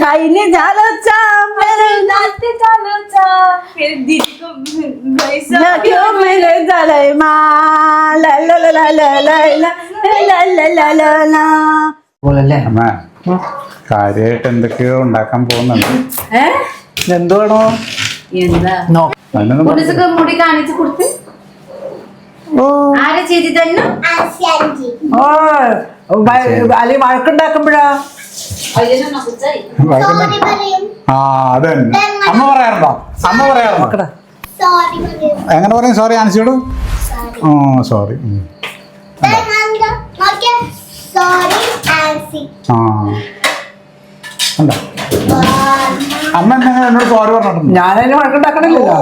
खाईने झालं झालंय मा കാര്യമായിട്ട് എന്തൊക്കെയോ ഉണ്ടാക്കാൻ പോകുന്നുണ്ട്. എന്തുവാണോ മുടി കാണിച്ചു കൊടുത്ത് ആരെ ചെയ്തി തന്നെ അല്ലെ വഴക്കുണ്ടാക്കുമ്പോഴാ അതന്നെ അമ്മ പറയാറുണ്ടോ? അമ്മ പറയാറുണ്ടോ? എങ്ങനെ പറയും? സോറി ആൻസിയോട്. സോറി. അമ്മ എന്തെങ്കിലും എന്നോട് സോറി പറഞ്ഞിട്ടുണ്ട്? ഞാനതിന് വഴക്കുണ്ടാക്കണില്ലല്ലോ.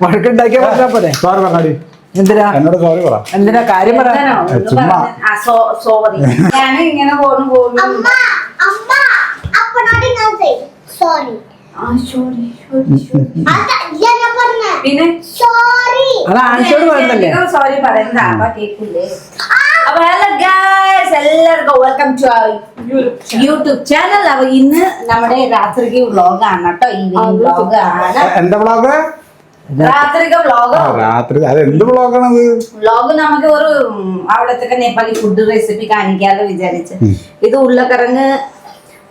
വഴക്കുണ്ടാക്കിയ പറഞ്ഞാ പോലെ. സോറി പറഞ്ഞാടി. എന്തിനാ എന്നോട് സോറി പറ. എന്തിനാ കാര്യം പറ. ചുമ്മാ സോറി ഞാൻ ഇങ്ങനെ പോകുന്നു പിന്നെ അത് ആൻസിയോട് പറഞ്ഞല്ലേ. സോറി പറയുന്നത് കേൾക്കില്ലേ? അപ്പൊ ഹലോ ഗൈസ്, എല്ലാവർക്കും വെൽക്കം ടു യൂട്യൂബ് ചാനൽ. അപ്പൊ ഇന്ന് നമ്മുടെ രാത്രിക്ക് വ്ളോഗാണ് കേട്ടോ. ഈവനിങ് വ്ളോഗാണ്. എന്താ വ്ളോഗ്? രാത്രിക്ക് വ്ളോഗ്. രാത്രി അത് എന്ത് വ്ളോഗാണത്? വ്ളോഗ് നമുക്ക് ഒരു അവിടത്തെ നേപ്പാളി ഫുഡ് റെസിപ്പി കാണിക്കാതെ വിചാരിച്ച്. ഇത് ഉരുളക്കിഴങ്ങ്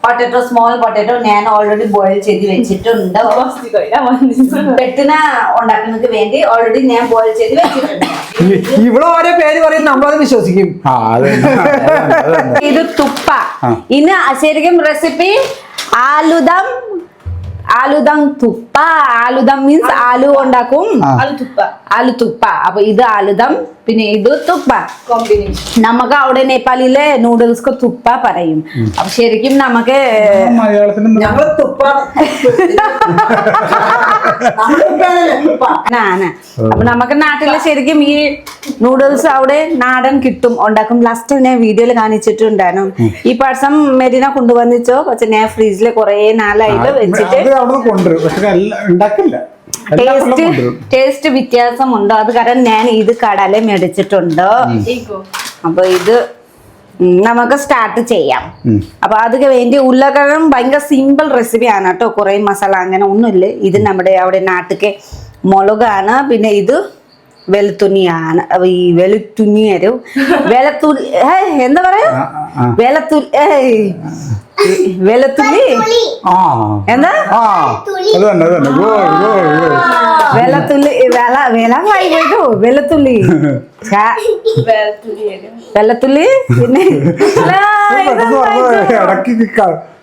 പൊട്ടറ്റോ, സ്മോൾ പൊട്ടറ്റോ ഞാൻ ഓൾറെഡി ബോയിൽ ചെയ്ത് വെച്ചിട്ടുണ്ട്. പെട്ടിന ഉണ്ടാക്കുന്നതിന് വേണ്ടി ഓൾറെഡി ഞാൻ ബോയിൽ ചെയ്ത് വെച്ചിട്ടുണ്ട്. ഇവിടെ ഓരോ പേര് പറയും, നമ്മളത് വിശ്വസിക്കും. ഇത് തുപ്പ. ഇന്ന് ശരിക്കും റെസിപ്പി ആലുദം. ആലുദം തുപ്പ. ആലുദം മീൻസ് ആലു ഉണ്ടാക്കും. ആലു തുപ്പ. അപ്പൊ ഇത് ആലുദം, പിന്നെ ഇത് തുപ്പ കോമ്പിനേഷൻ. നമുക്ക് അവിടെ നേപ്പാളിലെ നൂഡിൽസ് തുപ്പ പറയും. അപ്പൊ ശരിക്കും നമുക്ക് ഞങ്ങള് തുപ്പ. അപ്പൊ നമുക്ക് നാട്ടില് ശരിക്കും ഈ നൂഡിൽസ് അവിടെ നാടൻ കിട്ടും, ഉണ്ടാക്കും. ലാസ്റ്റ് ഞാൻ വീഡിയോയിൽ കാണിച്ചിട്ടുണ്ടായിരുന്നു. ഈ പ്രാവശ്യം മെരീന കൊണ്ടുവന്നിച്ചോ, പക്ഷെ ഞാൻ ഫ്രീജില് കുറെ നാളായിട്ട് വെച്ചിട്ട് ടേസ്റ്റ് വ്യത്യാസമുണ്ടോ അത് കാരണം ഞാൻ ഇത് കടല മേടിച്ചിട്ടുണ്ട്. അപ്പൊ ഇത് നമുക്ക് സ്റ്റാർട്ട് ചെയ്യാം. അപ്പൊ അതിന് വേണ്ടി ഉരുളക്കിഴങ്ങ് ഭയങ്കര സിമ്പിൾ റെസിപ്പിയാണ് കേട്ടോ. കുറെ മസാല അങ്ങനെ ഒന്നുമില്ല. ഇത് നമ്മുടെ അവിടെ നാട്ടിലെ മുളകാണ്. പിന്നെ ഇത് വെളുത്തുള്ളിയാണ്. ഈ വെളുത്തുള്ളി എന്താ പറയാ? വെളുത്തുള്ളി എന്താ? വെളുത്തുള്ളി വെളുത്തുള്ളി വെളുത്തുള്ളി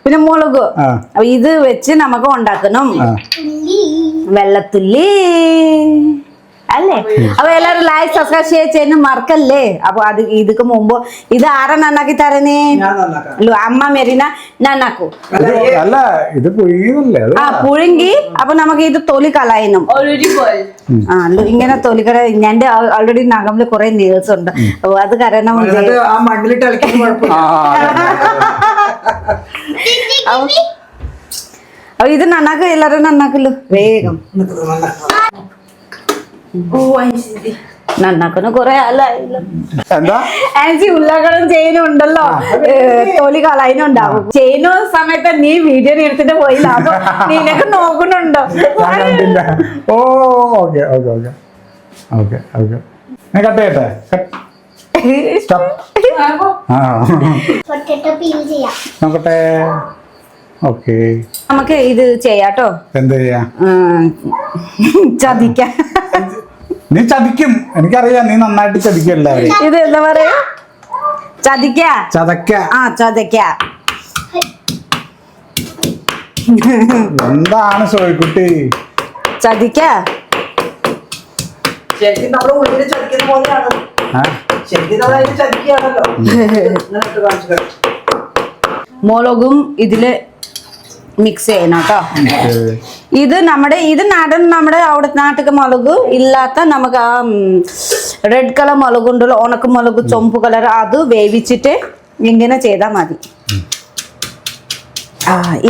പിന്നെ മുളക്. അപ്പൊ ഇത് വെച്ച് നമുക്ക് ഉണ്ടാക്കണം. വെള്ളത്തുള്ളി അല്ലേ? അപ്പൊ എല്ലാരും ലൈക്ക് സബ്സ്ക്രൈബ് ഷെയർ ചെയ്യുന്ന മറക്കല്ലേ. അപ്പൊ അത് ഇതിക്ക് മുമ്പ് ഇത് ആരാ നന്നാക്കി തരണേ? അമ്മ മെരീന നന്നാക്കൂ. പുഴുങ്ങി അപ്പൊ നമുക്ക് ഇത് തൊലി കളയണം. ഇങ്ങനെ തൊലി കള. എന്റെ ഓൾറെഡി നഖമില് കുറെ നേഴ്സ് ഉണ്ട്. അപ്പൊ അത് കാരണം അപ്പൊ ഇത് നന്നാക്ക. എല്ലാരും നന്നാക്കല്ലോ വേഗം. നന്നാക്കുന്ന കൊറേ ആളായില്ല. ആൻസി ഉരുളക്കിഴങ്ങ് ചെയിനും ഉണ്ടല്ലോ, തൊലി കളയുന്നുണ്ടാവും. ചെയിനു സമയത്ത് നീ വീഡിയോ എടുത്തിട്ട് പോയില്ല. അപ്പൊ നിനക്ക് നോക്കുന്നുണ്ടോ? നോക്കട്ടെ. നമുക്ക് ഇത് ചെയ്യാട്ടോ. എന്ത് ചെയ്യാ? ചതിക്കാം. നീ ചതിക്കും, എനിക്കറിയാം. നീ നന്നായിട്ട് ചതിക്കും എല്ലാവരും. ഇത് എന്താ പറയാ? ചതിക്ക. ചതക്ക. എന്താണ് സോയിക്കുട്ടി? ചതിക്ക. ശരിക്കും നമ്മുടെ ഉള്ളിൽ ചതിക്കുന്ന പോലെയാണ്. ശരിക്കും നമ്മൾ ചതിക്കുകയാണല്ലോ. മുളകും ഇതില് മിക്സ് ചെയ്യണം കേട്ടോ. ഇത് നാടൻ നമ്മുടെ അവിടെ നാട്ടിലെ മുളക് ഇല്ലാത്ത നമുക്ക് ആ റെഡ് കളർ മുളക് ഉണ്ടല്ലോ, ഉണക്ക മുളക്, ചുമപ്പ് കളർ, അത് വേവിച്ചിട്ട് ഇങ്ങനെ ചെയ്താൽ മതി.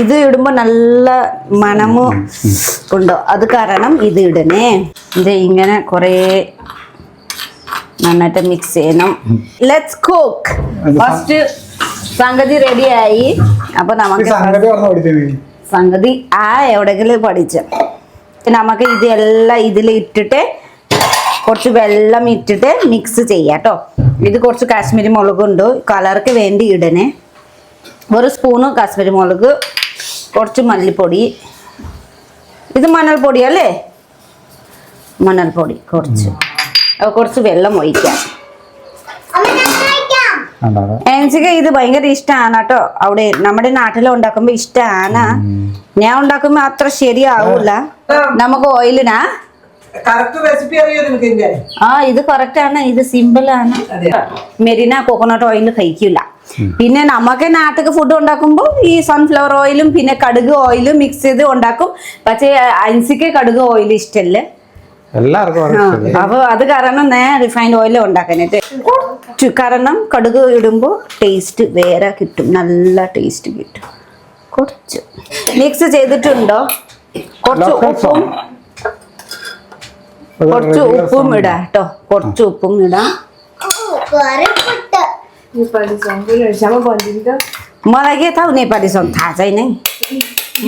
ഇത് ഇടുമ്പോ നല്ല മണമോ ഉണ്ടോ, അത് കാരണം ഇത് ഇടണേ. ഇത് ഇങ്ങനെ കൊറേ നന്നായിട്ട് മിക്സ് ചെയ്യണം. Let's cook. ഫസ്റ്റ് സംഗതി റെഡിയായി. അപ്പൊ നമുക്ക് സംഗതി എവിടെയെങ്കിലും പഠിച്ച നമുക്ക് ഇതെല്ലാം ഇതിൽ ഇട്ടിട്ട് കുറച്ച് വെള്ളം ഇട്ടിട്ട് മിക്സ് ചെയ്യാം കേട്ടോ. ഇത് കുറച്ച് കാശ്മീരി മുളകുണ്ട്, കളർക്ക് വേണ്ടി ഇടണേ. ഒരു സ്പൂണ് കാശ്മീരി മുളക്, കുറച്ച് മല്ലിപ്പൊടി, ഇത് മണൽപ്പൊടി അല്ലേ, മണൽപ്പൊടി കുറച്ച് വെള്ളം ഒഴിക്കാം. എനിക്ക് ഇത് ഭയങ്കര ഇഷ്ടമാണ് കേട്ടോ. അവിടെ നമ്മുടെ നാട്ടിൽ ഉണ്ടാക്കുമ്പോ ഇഷ്ടമാണ്. ഞാൻ ഉണ്ടാക്കുമ്പോ അത്ര ശരിയാവൂല. നമുക്ക് ഓയിലിനാ ഇത് കറക്റ്റ് ആണ്, ഇത് സിമ്പിൾ ആണ്. മെരീന കോക്കോനട്ട് ഓയിൽ കഴിക്കില്ല. പിന്നെ നമുക്ക് നാട്ടിൽ ഫുഡ് ഉണ്ടാക്കുമ്പോൾ ഈ സൺഫ്ലവർ ഓയിലും പിന്നെ കടുക് ഓയിലും മിക്സ് ചെയ്ത് ഉണ്ടാക്കും. പക്ഷേ അൻസിക്ക് കടുക് ഓയിൽ ഇഷ്ടമല്ല. അപ്പൊ അത് കാരണം ഞാൻ റിഫൈൻഡ് ഓയിൽ ഉണ്ടാക്കാനായിട്ട്. കാരണം കടുക് ഇടുമ്പോൾ ടേസ്റ്റ് വേറെ കിട്ടും, നല്ല ടേസ്റ്റ് കിട്ടും. കുറച്ച് മിക്സ് ചെയ്തിട്ടുണ്ടോ, കുറച്ച് ഉപ്പും ഇടാം കേട്ടോ. കുറച്ച് ഉപ്പും ഇടാം. मलाई के थाहा नेपाली सङ थाहा छैन,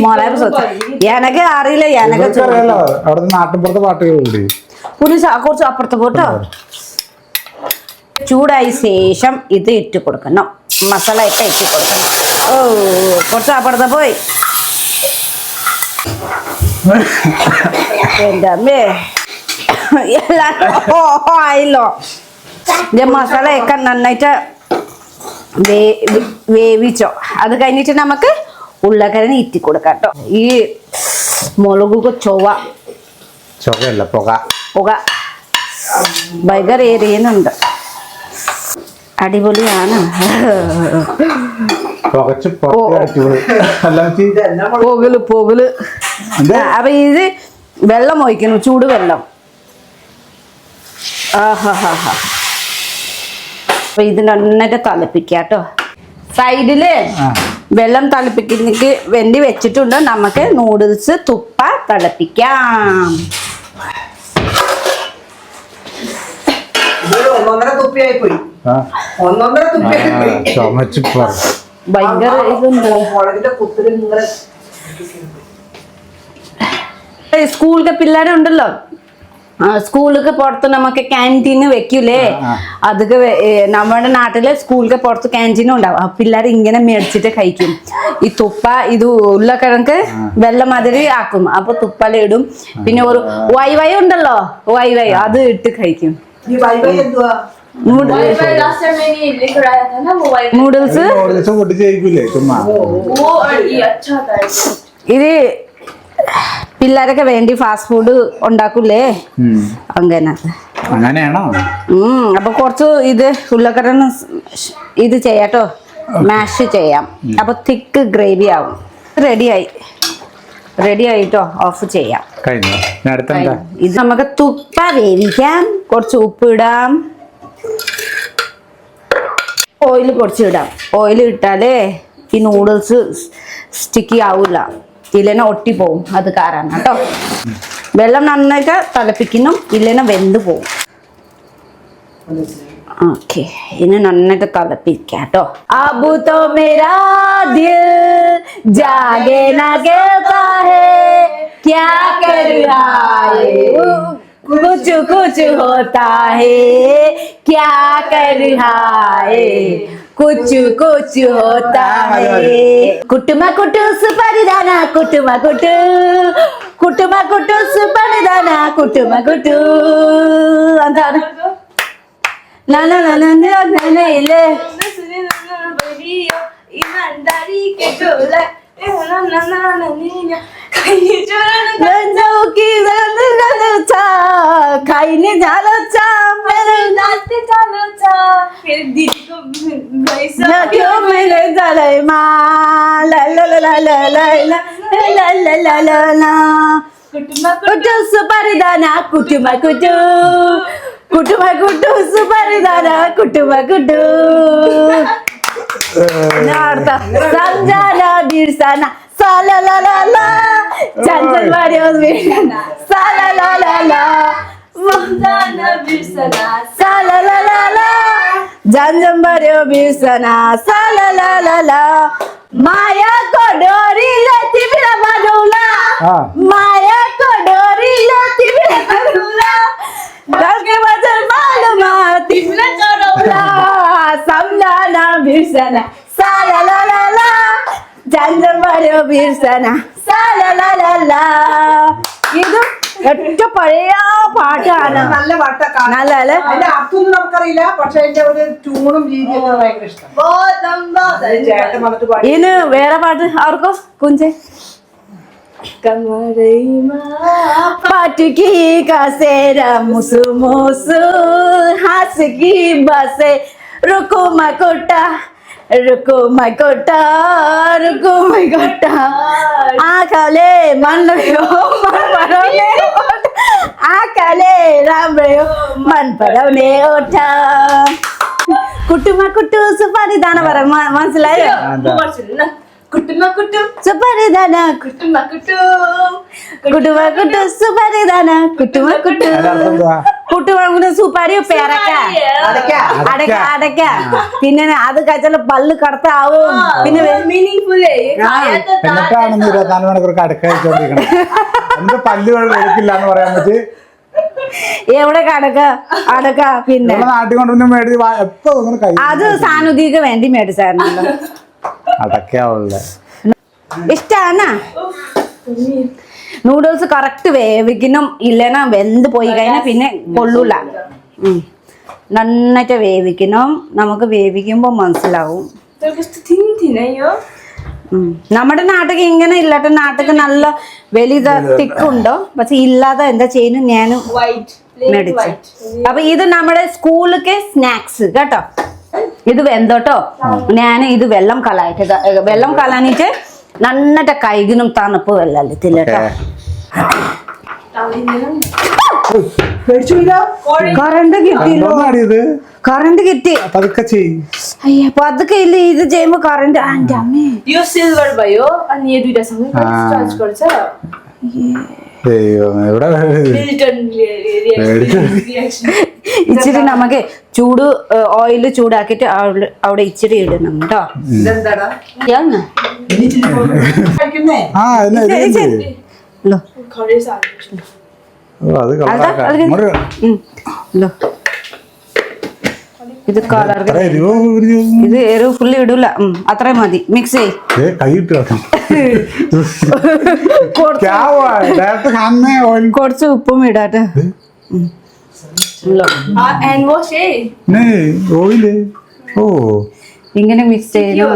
मलाई पो सोध्छ. यानकै അറിയില്ല, यानकै കുറച്ച് അപ്പുറത്ത് പോട്ടോ. ചൂടായ ശേഷം ഇത് ഇട്ട് കൊടുക്കണം, മസാല ഒക്കെ ഇട്ട് കൊടുക്കണം. ഓ കുറച്ച് അപ്പുറത്ത് പോയി. എൻ്റെ അമ്മേ എല്ലാവരും ആയില്ലോ. മസാല ഒക്കെ നന്നായിട്ട് വേവിച്ചോ. അത് കഴിഞ്ഞിട്ട് നമുക്ക് ഉരുളക്കിഴങ്ങ് ഇറ്റി കൊടുക്കാം കേട്ടോ. ഈ മുളക് ചൊവ്വല്ല പുക ഭയങ്കര എരിയുന്നുണ്ട്. അടിപൊളിയാണ്. പോകല് അപ്പൊ ഇത് വെള്ളം ഒഴിക്കണം, ചൂട് വെള്ളം. അപ്പൊ ഇത് നന്നായിട്ട് തിളപ്പിക്കാം കേട്ടോ. സൈഡില് വെള്ളം തിളപ്പിക്കുന്നതിന് വേണ്ടി വെച്ചിട്ടുണ്ട്. നമുക്ക് നൂഡിൽസ് തുപ്പ തിളപ്പിക്കാം. ഭയങ്കര ഇതുണ്ട്. സ്കൂളിലെ പിള്ളേരുണ്ടല്ലോ, സ്കൂളിലേക്ക് പുറത്ത് നമുക്ക് ക്യാൻറ്റീന് വെക്കൂലേ, അതൊക്കെ നമ്മുടെ നാട്ടില് സ്കൂളിലേക്ക് പുറത്ത് ക്യാൻറ്റീനും ഉണ്ടാവും. ആ പിള്ളേർ ഇങ്ങനെ മേടിച്ചിട്ട് കഴിക്കും. ഈ തുപ്പ ഇത് ഉരുളക്കിഴങ്ങ് വെള്ളം മാതിരി ആക്കും. അപ്പൊ തുപ്പലിടും. പിന്നെ ഒരു വൈ ഉണ്ടല്ലോ, വൈ അത് ഇട്ട് കഴിക്കും. നൂഡിൽസ് ഇത് പിള്ളേരൊക്കെ വേണ്ടി ഫാസ്റ്റ് ഫുഡ് ഉണ്ടാക്കൂലേ, അങ്ങനെയാണോ? അപ്പൊ കുറച്ച് ഇത് ഉരുളക്കിഴങ്ങ് ഇത് ചെയ്യാട്ടോ, മാഷ് ചെയ്യാം. അപ്പൊ തിക്ക് ഗ്രേവി ആവും. റെഡി ആയിട്ടോ, ഓഫ് ചെയ്യാം. ഇത് നമുക്ക് തുപ്പ വേവിക്കാം. കുറച്ച് ഉപ്പ് ഇടാം, ഓയിൽ കുറച്ച് ഇടാം. ഓയിൽ ഇട്ടാലേ ഈ നൂഡിൽസ് സ്റ്റിക്കി ആവൂല, ഇല്ലെന്നെ ഒട്ടിപ്പോവും. അത് കാരണം കേട്ടോ. വെള്ളം നന്നായിട്ട് തിളപ്പിക്കുന്നു, ഇല്ലെന്നെ വെന്ത് പോവും. ഓക്കെ, ഇനി നന്നായിട്ട് തിളപ്പിക്കാം കേട്ടോ. അബു തോ മേരാ ദിൽ ജാഗേ നാ കേതാ ഹേ ക്യാ കർ രഹാ ഹേ कुछ कुछ होता है क्या कर रहा है कुछ कुछ होता है कुटुमा कुटुस परिदाना कुटुमा कुटुस परिदाना कुटुमा कुटु अंधार ना ना ना ना ना ना ले ईमानदारी के डोला ना ना ना ना ना खाईने झालो चा मेरे नाते झालो चा फिर दीदी को क्यों मेरे झालय मा ला ला ला ला ला ला ला ला ला ला ला ला कुटु सुपारीदाना कुटुमा कुटु कुटुमा कुटु सुपारीदाना कुटुमा कुटु नारता समजाना बिरसाना साला ला ला ला चंचल वाडियोस बिरसाना साला ला ला ला Samdana birsana. Salalala. Janjam baryo birsana. Salalala. Maya kodori leti bila badula. Maya kodori leti bila badula. Daske bazar maluma tibla chodula. Samdana birsana. Salalala. Janjam baryo birsana. Salalala. ഇത് ഏറ്റവും പഴയ പാട്ടാണ്. നല്ല പാട്ടാണ്. നല്ല അല്ലേ? അതിന്റെ അർത്ഥമൊന്നും നമുക്കറിയില്ല, പക്ഷെ അതിന്റെ ഒരു ട്യൂണും രീതിയും ഭയങ്കര ഇഷ്ടം. ചേട്ടൻ വന്നിട്ട് പാടി. ഇതിന് വേറെ പാട്ട് അവർക്കോ കുഞ്ചെ പാട്ടുकी കസേര മുസു മുസു ഹസ്की ബസെ റുക്കു മക്കുട്ട रुको मैं कोटा आकाले मन रहो मन पड़ने आकाले राम रहो मन पड़ने ओठा कुटुमा कुटु सुपारी दाना बर മനസ്സിലായോ കുട്ടുമ കുട്ടും സുപാരി ദാന കുട്ടുമ കുട്ടും കുട്ടുമ കുട്ടു സുപാരി ദാന കുട്ടുമ കുട്ടു കുട്ടുമ കുട്ടു സുപാരി പേരക്ക അടക്ക അടക്ക പിന്നെ അത് കഴിച്ചാൽ പല്ല് കടത്താവും പിന്നെ മീനിങ്ഫുൾ എന്നിട്ടാണ് 24 മണിക്കൂർ അടക്ക കഴിച്ചോണ്ടിരിക്കണം. എന്റെ പല്ല് എടുക്കില്ല എന്ന് പറയാൻ പറ്റി. എവിടെ കടക്ക അടക്ക പിന്നെ നാട്ടിൽ കൊണ്ടുവന്ന് മേടിച്ച് എപ്പോ കൈ അത് സാനുദിക്ക് വേണ്ടി മേടിച്ചായിരുന്നല്ലോ. അടക്കാവുള്ള ഇഷ്ടാണ്. നൂഡിൽസ് കറക്റ്റ് വേവിക്കണം, ഇല്ലെന്നാ വെന്ത് പോയി കഴിഞ്ഞാൽ പിന്നെ കൊള്ളൂല. നന്നായിട്ട് വേവിക്കണം. നമുക്ക് വേവിക്കുമ്പോൾ മനസ്സിലാവും. നമ്മുടെ നാട്ടിൽ ഇങ്ങനെ ഇല്ലാത്ത നാട്ടിൽ നല്ല വലിയ തിക്കുണ്ടോ, പക്ഷെ ഇല്ലാതെ എന്താ ചെയ്യുന്നു ഞാൻ മേടിച്ചു. അപ്പൊ ഇത് നമ്മുടെ സ്കൂളിലേക്ക് സ്നാക്സ് കേട്ടോ. ഇത് വെന്തോട്ടോ. ഞാൻ ഇത് വെള്ളം കളാനിട്ട് നന്നിട്ട് കൈകിനും തണുപ്പ് വെള്ളത്തില്ല കേട്ടോ. കറണ്ട് കിട്ടിയില്ലോ. കറണ്ട് കിട്ടി. അയ്യ പതുക്കെ ഇല്ല ഇത് ചെയ്യുമ്പോ കറണ്ട്. ആന്റെ അമ്മേ यो सिल्भर भयो अनि यो दुईटा सँगै चार्ज गर्छ ഇച്ചിരി നമുക്ക് ചൂട് ഓയിൽ ചൂടാക്കിട്ട് അവിടെ ഇച്ചിരി ഇടണം കേട്ടോ. ഇത് കളർ ഇത് എരിവ് ഫുള്ള് ഇടൂല, അത്രയും മതി. മിക്സ് ചെയ്. കുറച്ച് ഉപ്പും ഇടാട്ടെ. and wash ഇങ്ങനെ മിക്സ് ചെയ്യണം.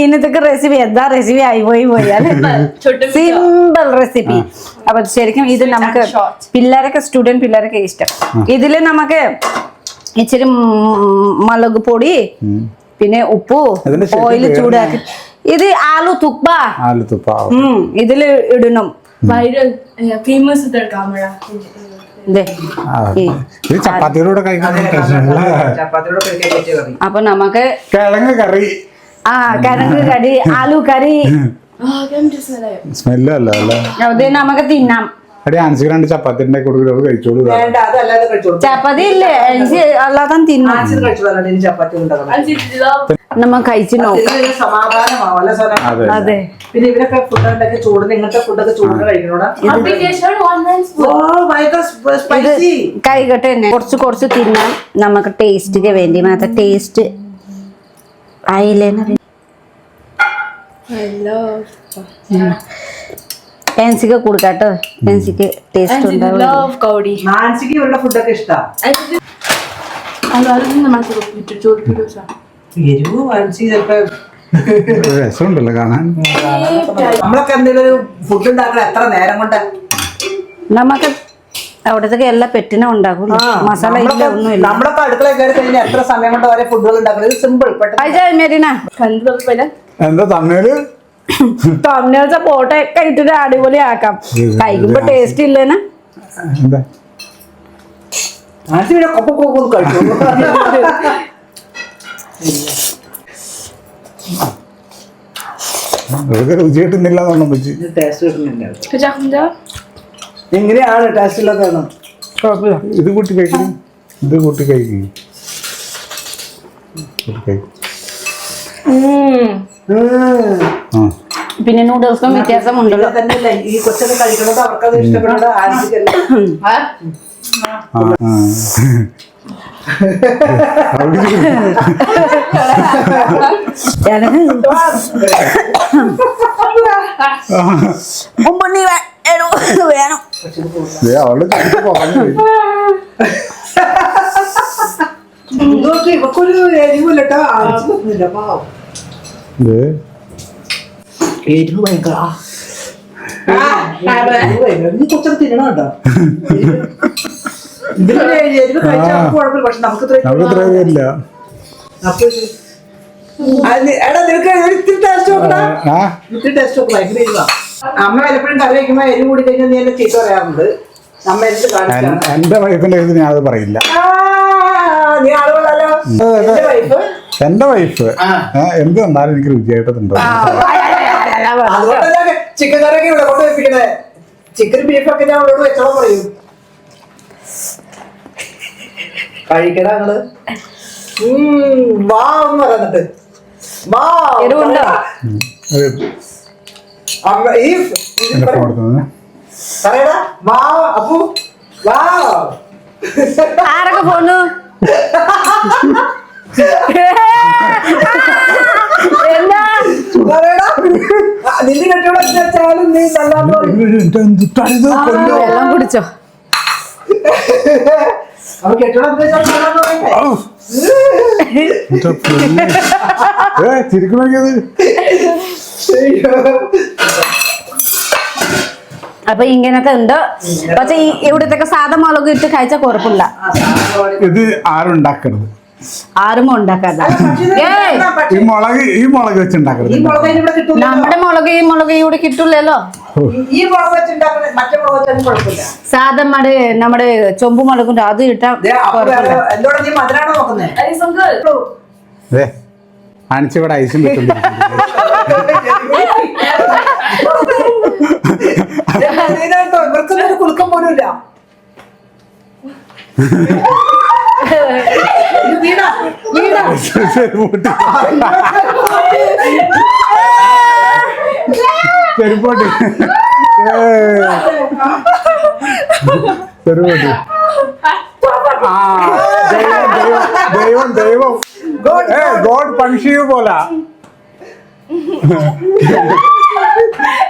ഇന്നത്തെ റെസിപ്പി എന്താ റെസിപ്പി ആയി പോയാല് സിമ്പിൾ റെസിപ്പി. അപ്പൊ ശരിക്കും ഇത് നമുക്ക് പിള്ളേരൊക്കെ പിള്ളേരൊക്കെ ഇഷ്ടം. ഇതില് നമുക്ക് ഇച്ചിരി മുളക് പൊടി പിന്നെ ഉപ്പു ഓയിൽ ചൂടാക്കി ഇത് ആലു തുപ്പ ഇതില് ഇടണം. viral famous तड़का हमारा ചപ്പാത്തിയോടെ കഴിക്കാൻ അപ്പൊ നമുക്ക് കിഴങ്ങ് കറി കിഴങ്ങ് കറി ആലു കറി സ്മെല്ലോ അല്ല അത് നമുക്ക് തിന്നാം. ആൻസിക്ക് 2 ചപ്പാത്തി ഉണ്ടാക്കി കൊടുക്കുക കഴിച്ചോളൂ. ചപ്പാത്തി ഇല്ലേ അല്ലാതെ തിന്നാം. നമ്മ കഴിച്ചു നോക്കാം. അതെ പിന്നെ ഇവരൊക്കെ ഫുഡ് ഉണ്ടാക്കി ചൂടിന് ഇങ്ങനത്തെ ഫുഡൊക്കെ ചൂടിന് കഴിക്കണോടാ. കഴിക്കട്ടെ തന്നെ കുറച്ച് തിന്നാം. നമുക്ക് ടേസ്റ്റിന് വേണ്ടി മാത്രം. ടേസ്റ്റ് ആയില്ലേന്ന് എൻസിക്ക് കൊടുക്കാട്ടോ. എൻസിക്ക് ടേസ്റ്റ് ഉണ്ടാവും. നാൻസിക്ക് ഇവരുടെ ഫുഡൊക്കെ ഇഷ്ടമാണ്. എരിവ് നാൻസി ചിലപ്പോ രസമുണ്ടല്ലോ കാണാൻ. നമ്മളൊക്കെ എന്തെങ്കിലും ഒരു ഫുഡ് ഉണ്ടാക്കണം എത്ര നേരം കൊണ്ട്. നമുക്ക് അവിടത്തേക്ക് എല്ലാ പെറ്റിനും ഉണ്ടാക്കും. മസാല ഇല്ല ഒന്നുമില്ല. നമ്മളൊക്കെ അടുക്കള കയറി കഴിഞ്ഞാൽ എത്ര സമയം കൊണ്ട് വരെ ഫുഡുകൾ ഉണ്ടാക്കുന്നത് സിമ്പിൾ എന്താ തമിഴില് തമിഴ്നാട് ഫോട്ടോ ഒക്കെ ഇട്ടിട്ട് അടിപൊളി ആക്കാം. കഴിക്കുമ്പോ ടേസ്റ്റ് ഇല്ലേനാ രുചി കിട്ടുന്നില്ല. എങ്ങനെയാണ് ടേസ്റ്റ് ഉള്ളതാണ്? കുഴപ്പമില്ല. ഇത് കൂട്ടി കഴിക്കും. ഇത് കൂട്ടി കഴിക്കും. പിന്നെ നൂഡിൽസും വ്യത്യാസമുണ്ടല്ലോ. തന്നെയല്ലേ ഈ കൊച്ചൊക്കെ കഴിക്കണത് അവർക്കത് ഇഷ്ടപ്പെടുന്നത് ആർജിക്കല്ല. വേണം. ഇവക്കൊരു എരിവില്ലട്ടോ. ആവശ്യമൊന്നുമില്ല. പാവം. എരിവ് ഭയങ്കര നീ കൊച്ചൊക്കെ തിന്നണം കേട്ടോ. ഇതിന് എരിവ് കഴിച്ചാൽ നമുക്ക് കുഴപ്പമില്ല. പക്ഷെ നമുക്ക് ഇല്ല. എടാ നിനക്ക് ഇത്തിരി ടേസ്റ്റ് നോക്കടാ. ഇത്തിരി ടേസ്റ്റ് നോക്ക്. ഭയങ്കര എരിവാ. അമ്മ പലപ്പോഴും കറി വയ്ക്കുമ്പോ എരിവ് കൂടി കഴിഞ്ഞാൽ നീ എന്നെ ചീത്ത പറയാറുണ്ട്. അമ്മ എന്ത് കാണിച്ചാണ്? എന്റെ വൈഫിന്റെ ഇത് ഞാനത് പറയില്ല. നീ ആളുകളല്ലോ. എന്റെ വൈഫ് എന്റെ വൈഫ് എന്ത് വന്നാലും എനിക്ക് രുചിയായിട്ടുണ്ടോ. അതുകൊണ്ടല്ലേ ചിക്കൻ കറിയൊക്കെ ഇവിടെ കൊണ്ട് വെപ്പിക്കണേ. ചിക്കൻ ബീഫൊക്കെ ഞാൻ അവളോട് വെച്ചോളം പറയും. കഴിക്കടാ നിങ്ങള്. വാ എന്ന് പറയുന്നുണ്ട്. വാ എരിവുണ്ടോ? പറയടാ. വാ അപ്പു വാ. ആരൊക്കെ പോന്നു? എന്താ നിന്റെ കെട്ടിയോടെ വെച്ചാലും നീ വെള്ളം കുടിച്ചോ? അവൻ കെട്ടിയോടെ ചിരിക്കണത്. അപ്പൊ ഇങ്ങനത്തെ ഉണ്ട്. പക്ഷെ ഇവിടത്തെ സാധാ മുളക് ഇട്ട് കഴിച്ചാൽ കുഴപ്പമില്ല. ഇത് ആരും ഉണ്ടാക്കരുത്. ആരും ഉണ്ടാക്കാതെ ഈ മുളക് വെച്ച് ഉണ്ടാക്കരുത്. നമ്മുടെ മുളക് ഈ മുളക് ഇവിടെ കിട്ടൂലല്ലോ. ഈ മുളക് വെച്ചുണ്ടാക്കുന്ന മറ്റേ മുളക് വെച്ചാലും കുഴപ്പമില്ല. സാധാ നമ്മുടെ ചൊമ്പ് മുളകുണ്ട് അത് ഇട്ടാ എന്നോട് നീ മധുരാണോ നോക്കുന്നത്? അണിച്ചിവിടെ ഐസും ഇവർക്കൊന്നും കുലുക്കം പോലും ഇല്ല. ചെരുപ്പോട്ടി ചെരുപ്പോട്ടി. ദൈവം ദൈവം ഗോഡ് പണിഷ് യു പോല.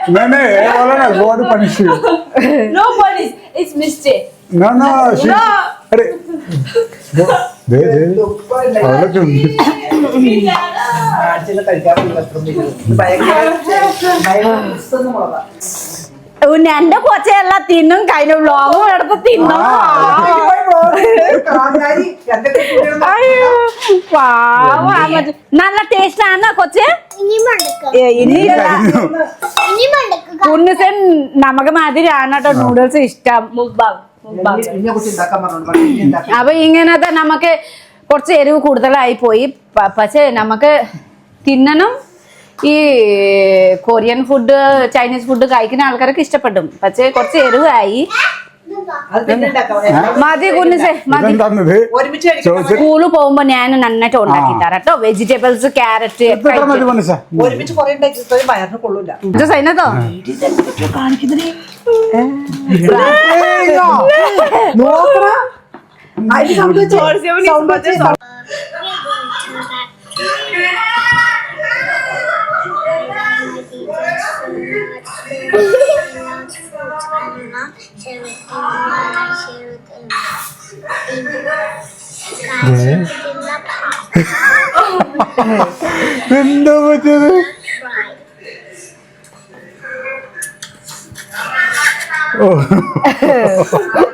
नहीं ये बोला ना God punish you. No punish, it's mistake. No she. अरे दे അവളെ ചുണ്ടി. എന്റെ കൊച്ചെല്ലാം തിന്നും കഴിഞ്ഞ വ്ളോഗും എടുത്ത് തിന്നും. നല്ല ടേസ്റ്റ് ആണ് കൊച്ച്. കുഞ്ഞുസൻ നമുക്ക് മാതിരിയാണ് കേട്ടോ നൂഡിൽസ് ഇഷ്ടം. അപ്പൊ ഇങ്ങനത്തെ നമുക്ക് കുറച്ച് എരിവ് കൂടുതലായി പോയി. പക്ഷെ നമുക്ക് തിന്നണം. ഈ കൊറിയൻ ഫുഡ് ചൈനീസ് ഫുഡ് കഴിക്കുന്ന ആൾക്കാർക്ക് ഇഷ്ടപ്പെടും. പക്ഷെ കുറച്ച് എരിവായി. മതി കുഞ്ഞുസേ മതി. സ്കൂളിൽ പോകുമ്പോ ഞാൻ നന്നായിട്ട് ഉണ്ടാക്കി തരാം കേട്ടോ. വെജിറ്റബിൾസ് ക്യാരറ്റ് സൈനത്തോ എന്താ പറ്റത്?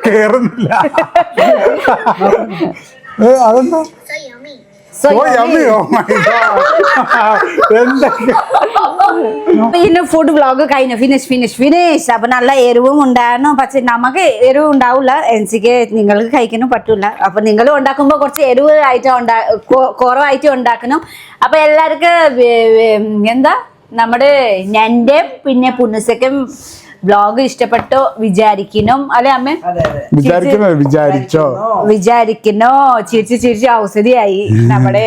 കേറുന്നില്ല. അതെന്താ പിന്നെ ഫുഡ് വ്ളോഗ് കഴിഞ്ഞു. ഫിനിഷ്. അപ്പൊ നല്ല എരിവും ഉണ്ടായിരുന്നു. പക്ഷെ നമുക്ക് എരിവ് ഉണ്ടാവില്ല. എനിക്ക് നിങ്ങൾക്ക് കഴിക്കാനും പറ്റൂല. അപ്പൊ നിങ്ങൾ ഉണ്ടാക്കുമ്പോ കുറച്ച് എരിവ് ആയിട്ട് കുറവായിട്ട് ഉണ്ടാക്കണം. അപ്പൊ എല്ലാവർക്കും എന്താ നമ്മുടെ ഞന്റെ പിന്നെ പുന്നസക്കും വ്ലോഗ് ഇഷ്ടപ്പെട്ടോ വിചാരിക്കണം അല്ലെ അമ്മ? അതെ അതെ വിചാരിക്കുന്നോ ചിരിച്ച് ഔഷധിയായി നമ്മുടെ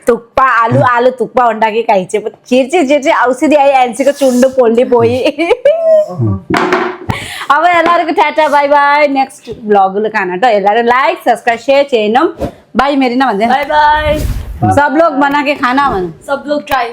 തുപ്പ ആലു തുപ്പ ഉണ്ടാക്കി കഴിച്ചപ്പോ ചിരിച്ച് ഔഷധിയായി ആൻസിക്ക് ചുണ്ട് പൊള്ളി പോയി. അപ്പൊ എല്ലാവർക്കും ടാറ്റ ബൈ ബൈ. നെക്സ്റ്റ് വ്ലോഗിൽ കാണാം കേട്ടോ. എല്ലാവരും ലൈക്ക് സബ്സ്ക്राइब शेयर ചെയ്യണം. बाय मेरी ना बंदे बाय बाय सब लोग बना के खाना मन सब लोग ट्राई